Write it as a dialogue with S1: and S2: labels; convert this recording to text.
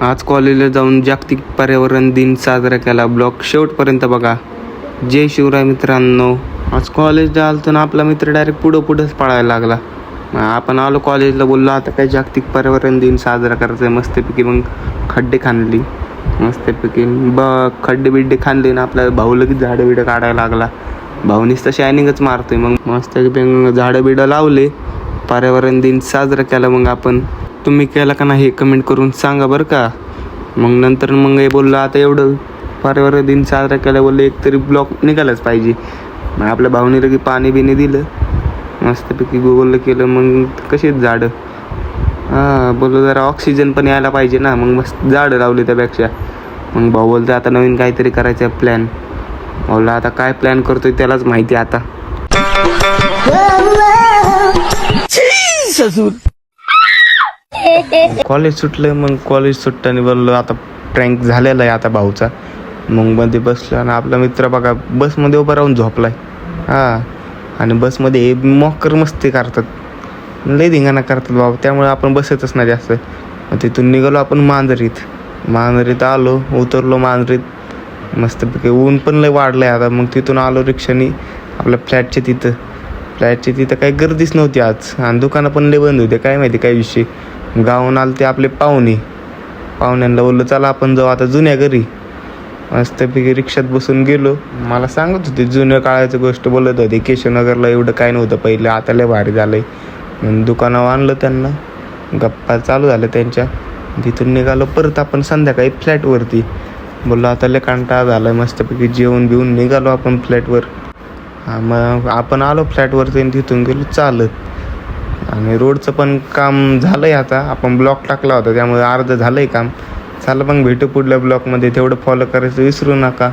S1: आज कॉलेजला जाऊन जागतिक पर्यावरण दिन साजरा केला. ब्लॉग शेवटपर्यंत बघा. जय शिवराय मित्रांनो. आज कॉलेजला आलतो ना, आपला मित्र डायरेक्ट पुढंच पळायला लागला. आपण आलो कॉलेजला, बोललो आता काय जागतिक पर्यावरण दिन साजरा करायचा आहे मस्तपैकी. मग खड्डे खांदली मस्तपैकी, खड्डे बिड्डे खांदले ना. आपला भाऊ लगेच झाडं बिडं काढायला लागला. भाऊनीच तर शायनिंगच मारतोय. मग मस्तपैकी झाडं बिडं लावले, पर्यावरण दिन साजरा केला. मग आपण तुम्ही केला का नाही हे कमेंट करून सांगा बरं का. मग नंतर मग हे बोललो आता एवढं पर्यावरण दिन साजरा केला, बोललं एक तरी ब्लॉग निघालाच पाहिजे. मग आपल्या भाऊने लगे पाणी बिणी दिलं मस्तपैकी, गोगल केलं. मग कशीच झाडं बोललो जरा ऑक्सिजन पण यायला पाहिजे ना. मग मस्त झाडं लावली त्यापेक्षा. मग भाऊ बोलतो आता नवीन काहीतरी करायचं आहे प्लॅन. बोलला आता काय प्लॅन करतोय त्यालाच माहिती आता. कॉलेज सुटलं. मग कॉलेज सुटताना बोललो आता प्रँक झालेला आहे आता भाऊचा. मग मध्ये बसलो आणि आपला मित्र बघा बसमध्ये उभा राहून झोपलाय. आणि बसमध्ये हे मॉकर मस्ती करतात, लय धिंगाणा करतात बाबा. त्यामुळे आपण बसतच नाही जास्त. तिथून निघालो आपण मांजरीत आलो, उतरलो मांजरीत. मस्तपैकी ऊन पण लय वाढलं आहे आता. मग तिथून आलो रिक्षाने आपल्या फ्लॅटच्या तिथं काही गर्दीच नव्हती आज. आणि दुकानं पण लय बंद होते, काय माहिती काय विषय. गावून आले ते आपले पाहुण्यांना बोललो चला आपण जाऊ आता जुन्या घरी. मस्तपैकी रिक्षात बसून गेलो. मला सांगत होते जुन्या काळाची गोष्ट बोलत होते. केशवनगरला एवढं काय नव्हतं पहिले, आता लय भारी झालं आहे. दुकानावर आणलं त्यांना, गप्पा चालू झाल्या त्यांच्या. तिथून निघालो परत आपण संध्याकाळी फ्लॅटवरती. बोललो आता लय कंटाळा झाला आहे. मस्तपैकी जेवण बिवून निघालो आपण फ्लॅटवर. मग आपण आलो फ्लॅटवरती आणि तिथून गेलो चालत. आणि रोडचं पण काम झालं आहे आता. आपण ब्लॉक टाकला होता त्यामुळे अर्धं झालं आहे काम. चला मग भेटू पुढल्या ब्लॉकमध्ये. तेवढं फॉलो करायचं विसरू नका.